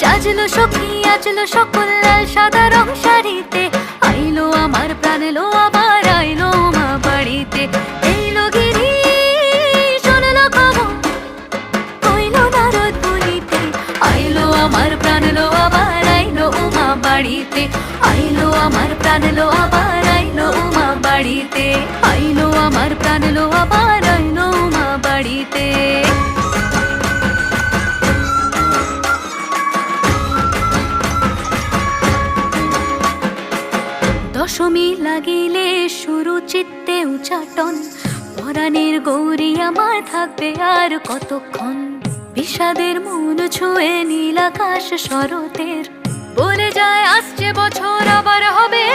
সাজলো সখী আজলো সকল লাল সাদা রং শাড়িতে, আইলো আমার প্রাণ এলো আবার আইলো মা বাড়িতে। এইলো গিরি শুনলো খবর হইলো নারদ বলিতে, আইলো আমার প্রাণ এলো আবার আইলো মা বাড়িতে। আইলো আমার প্রাণ এলো আবার আইলো মা বাড়িতে, আইলো আমার প্রাণ এলো আবার আইলো মা বাড়িতে। দশমী লাগিলে শুরু চিত্তে উচাটন, পরাণের গৌরী আমার থাকবে আর কতক্ষণ। বিষাদের মন ছুঁয়ে নীল আকাশ শরতের, বলে যায় আসছে বছর আবার হবে